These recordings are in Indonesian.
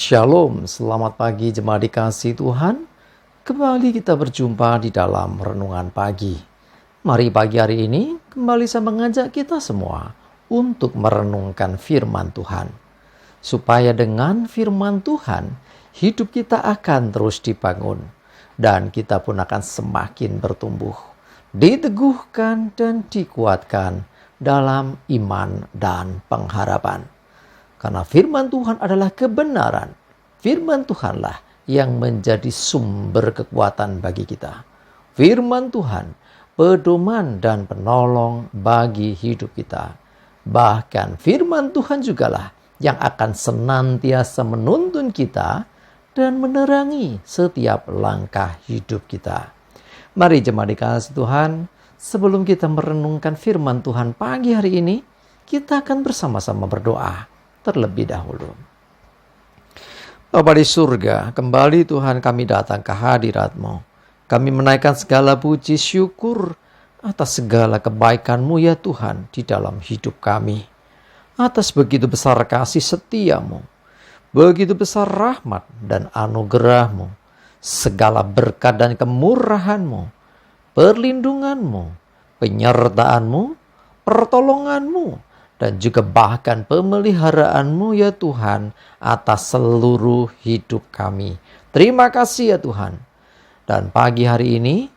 Shalom, selamat pagi jemaat dikasihi Tuhan. Kembali kita berjumpa di dalam renungan pagi. Mari pagi hari ini kembali saya mengajak kita semua untuk merenungkan firman Tuhan. Supaya dengan firman Tuhan, hidup kita akan terus dibangun. Dan kita pun akan semakin bertumbuh, diteguhkan dan dikuatkan dalam iman dan pengharapan. Karena firman Tuhan adalah kebenaran. Firman Tuhanlah yang menjadi sumber kekuatan bagi kita. Firman Tuhan, pedoman dan penolong bagi hidup kita. Bahkan firman Tuhan jugalah yang akan senantiasa menuntun kita dan menerangi setiap langkah hidup kita. Mari jemaat dikasihi Tuhan, sebelum kita merenungkan firman Tuhan pagi hari ini, kita akan bersama-sama berdoa terlebih dahulu. Bapa di surga, kembali Tuhan kami datang ke hadirat-Mu. Kami menaikkan segala puji syukur atas segala kebaikan-Mu ya Tuhan di dalam hidup kami. Atas begitu besar kasih setia-Mu, begitu besar rahmat dan anugerah-Mu, segala berkat dan kemurahan-Mu, perlindungan-Mu, penyertaan-Mu, pertolongan-Mu, dan juga bahkan pemeliharaan-Mu ya Tuhan atas seluruh hidup kami. Terima kasih ya Tuhan. Dan pagi hari ini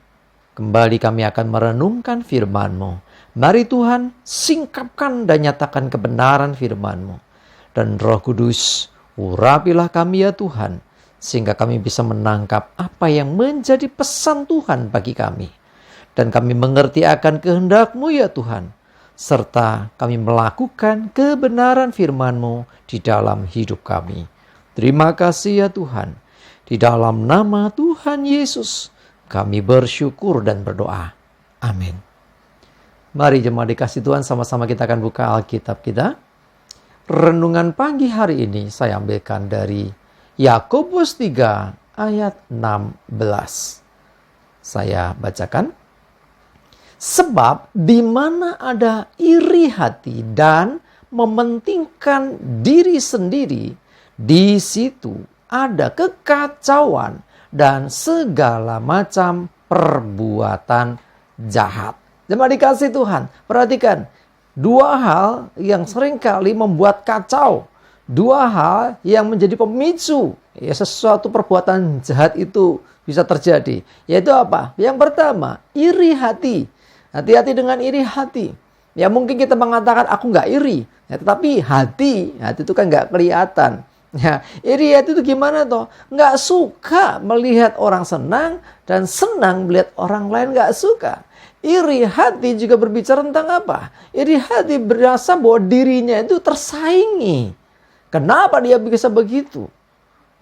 kembali kami akan merenungkan firman-Mu. Mari Tuhan singkapkan dan nyatakan kebenaran firman-Mu. Dan Roh Kudus urapilah kami ya Tuhan, sehingga kami bisa menangkap apa yang menjadi pesan Tuhan bagi kami. Dan kami mengerti akan kehendak-Mu ya Tuhan, serta kami melakukan kebenaran firman-Mu di dalam hidup kami. Terima kasih ya Tuhan. Di dalam nama Tuhan Yesus, kami bersyukur dan berdoa. Amin. Mari jemaat dikasihi Tuhan, sama-sama kita akan buka Alkitab kita. Renungan pagi hari ini saya ambilkan dari Yakobus 3 ayat 16. Saya bacakan. Sebab di mana ada iri hati dan mementingkan diri sendiri, di situ ada kekacauan dan segala macam perbuatan jahat. Jemaat dikasihi Tuhan, perhatikan dua hal yang seringkali membuat kacau, dua hal yang menjadi pemicu ya sesuatu perbuatan jahat itu bisa terjadi. Yaitu apa? Yang pertama, iri hati. Hati-hati dengan iri hati. Ya mungkin kita mengatakan aku nggak iri, ya, tetapi hati itu kan nggak kelihatan. Ya, iri hati itu gimana toh? Nggak suka melihat orang senang dan senang melihat orang lain nggak suka. Iri hati juga berbicara tentang apa? Iri hati berasa bahwa dirinya itu tersaingi. Kenapa dia bisa begitu?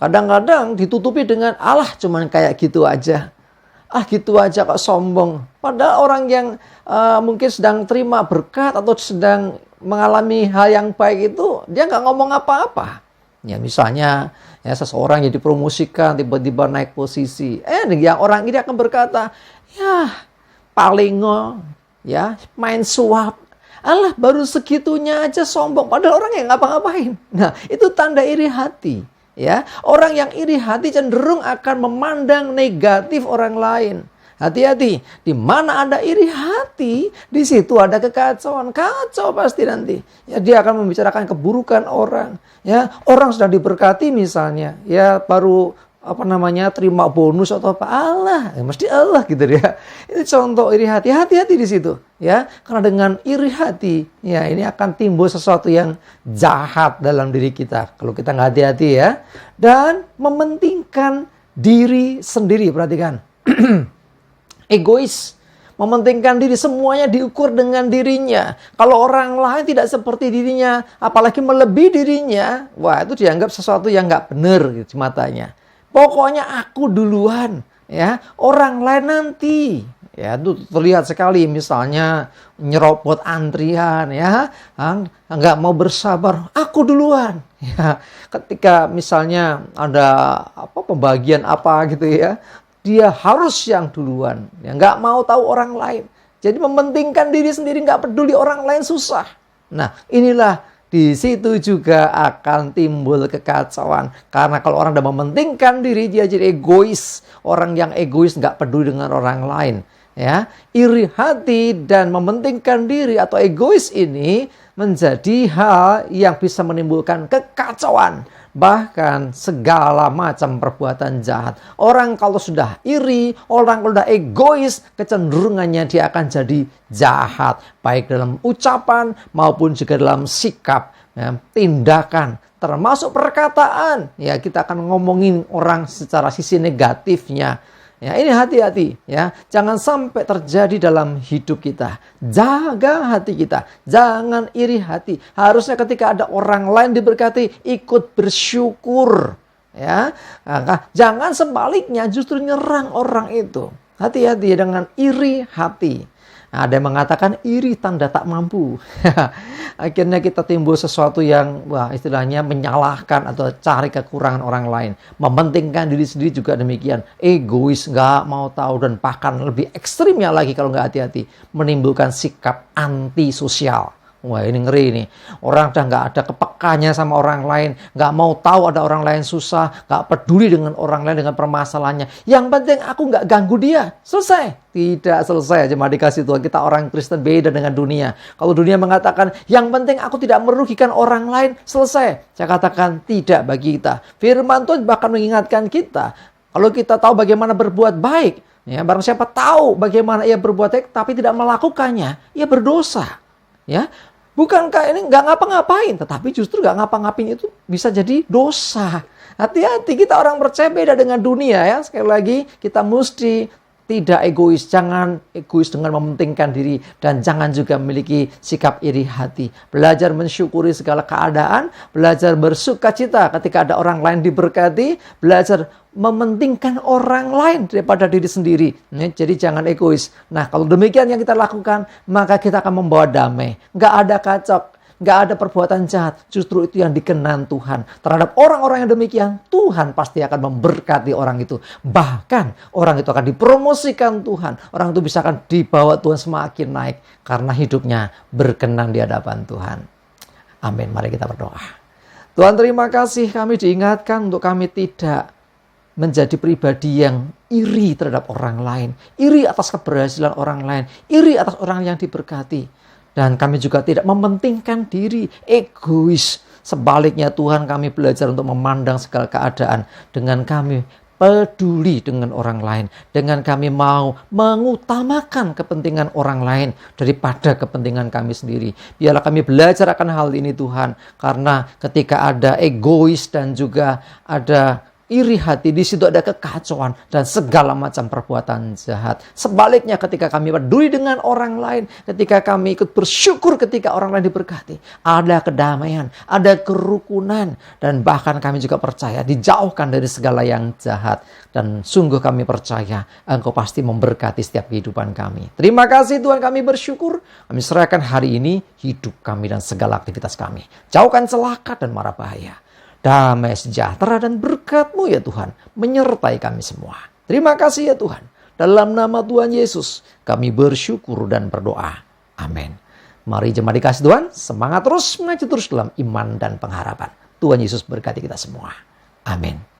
Kadang-kadang ditutupi dengan Allah cuman kayak gitu aja. Gitu aja kok sombong. Padahal orang yang mungkin sedang terima berkat atau sedang mengalami hal yang baik itu, dia nggak ngomong apa-apa. Ya misalnya ya seseorang yang dipromosikan tiba-tiba naik posisi. Yang orang ini akan berkata, ya palingo, ya main suap. Allah baru segitunya aja sombong. Padahal orang yang ngapa-ngapain. Nah itu tanda iri hati. Ya, orang yang iri hati cenderung akan memandang negatif orang lain. Hati-hati, di mana ada iri hati, di situ ada kekacauan. Kacau pasti nanti. Ya, dia akan membicarakan keburukan orang. Ya, orang sedang diberkati misalnya, ya baru terima bonus atau apa, Allah, mesti Allah gitu ya. Ini contoh iri hati. Hati-hati di situ, ya. Karena dengan iri hati, ya ini akan timbul sesuatu yang jahat dalam diri kita kalau kita nggak hati-hati ya. Dan mementingkan diri sendiri, perhatikan. Egois, mementingkan diri, semuanya diukur dengan dirinya. Kalau orang lain tidak seperti dirinya, apalagi melebihi dirinya, wah itu dianggap sesuatu yang nggak benar gitu, matanya. Pokoknya aku duluan, ya. Orang lain nanti. Ya, itu terlihat sekali misalnya nyerobot antrian, ya. Enggak mau bersabar, aku duluan. Ya, ketika misalnya ada pembagian apa gitu ya, dia harus yang duluan. Ya, enggak mau tahu orang lain. Jadi mementingkan diri sendiri, enggak peduli orang lain susah. Nah, inilah di situ juga akan timbul kekacauan. Karena kalau orang udah mementingkan diri, dia jadi egois. Orang yang egois nggak peduli dengan orang lain. Ya, iri hati dan mementingkan diri atau egois ini menjadi hal yang bisa menimbulkan kekacauan, bahkan segala macam perbuatan jahat. Orang kalau sudah iri, orang kalau sudah egois, kecenderungannya dia akan jadi jahat, baik dalam ucapan maupun juga dalam sikap, ya, tindakan, termasuk perkataan. Ya, kita akan ngomongin orang secara sisi negatifnya. Ya, ini hati-hati ya. Jangan sampai terjadi dalam hidup kita. Jaga hati kita. Jangan iri hati. Harusnya ketika ada orang lain diberkati, ikut bersyukur. Ya. Nah, jangan sebaliknya justru nyerang orang itu. Hati-hati dengan iri hati. Nah, ada yang mengatakan iri tanda tak mampu. Akhirnya kita timbul sesuatu yang istilahnya menyalahkan atau cari kekurangan orang lain. Mementingkan diri sendiri juga demikian. Egois, nggak mau tahu, dan bahkan lebih ekstrimnya lagi kalau nggak hati-hati. Menimbulkan sikap antisosial. Wah, ini ngeri nih. Orang udah nggak ada kepekanya sama orang lain. Nggak mau tahu ada orang lain susah. Nggak peduli dengan orang lain, dengan permasalahannya. Yang penting aku nggak ganggu dia. Selesai. Tidak selesai. Cuma dikasih Tuhan. Kita orang Kristen beda dengan dunia. Kalau dunia mengatakan, yang penting aku tidak merugikan orang lain. Selesai. Saya katakan tidak bagi kita. Firman Tuhan bahkan mengingatkan kita. Kalau kita tahu bagaimana berbuat baik. Ya, barang siapa tahu bagaimana ia berbuat baik, tapi tidak melakukannya, ia berdosa. Ya, bukankah ini nggak ngapa-ngapain, tetapi justru nggak ngapa-ngapain itu bisa jadi dosa. Hati-hati, kita orang percaya beda dengan dunia ya. Sekali lagi, kita mesti tidak egois. Jangan egois dengan mementingkan diri. Dan jangan juga memiliki sikap iri hati. Belajar mensyukuri segala keadaan. Belajar bersukacita ketika ada orang lain diberkati. Belajar mementingkan orang lain daripada diri sendiri. Jadi jangan egois. Nah, kalau demikian yang kita lakukan, maka kita akan membawa damai. Nggak ada kacau, nggak ada perbuatan jahat. Justru itu yang dikenan Tuhan. Terhadap orang-orang yang demikian, Tuhan pasti akan memberkati orang itu. Bahkan orang itu akan dipromosikan Tuhan. Orang itu bisa akan dibawa Tuhan semakin naik. Karena hidupnya berkenan di hadapan Tuhan. Amin. Mari kita berdoa. Tuhan, terima kasih kami diingatkan untuk kami tidak menjadi pribadi yang iri terhadap orang lain. Iri atas keberhasilan orang lain. Iri atas orang yang diberkati. Dan kami juga tidak mementingkan diri, egois. Sebaliknya Tuhan, kami belajar untuk memandang segala keadaan. Dengan kami peduli dengan orang lain. Dengan kami mau mengutamakan kepentingan orang lain daripada kepentingan kami sendiri. Biarlah kami belajar akan hal ini Tuhan. Karena ketika ada egois dan juga ada iri hati, di situ ada kekacauan dan segala macam perbuatan jahat. Sebaliknya ketika kami peduli dengan orang lain, ketika kami ikut bersyukur ketika orang lain diberkati, ada kedamaian, ada kerukunan, dan bahkan kami juga percaya dijauhkan dari segala yang jahat. Dan sungguh kami percaya Engkau pasti memberkati setiap kehidupan kami. Terima kasih Tuhan, kami bersyukur. Kami serahkan hari ini hidup kami dan segala aktivitas kami. Jauhkan celaka dan mara bahaya. Damai sejahtera dan berkat-Mu ya Tuhan menyertai kami semua. Terima kasih ya Tuhan. Dalam nama Tuhan Yesus kami bersyukur dan berdoa. Amin. Mari jemaat dikasih Tuhan, semangat terus maju terus dalam iman dan pengharapan. Tuhan Yesus berkati kita semua. Amin.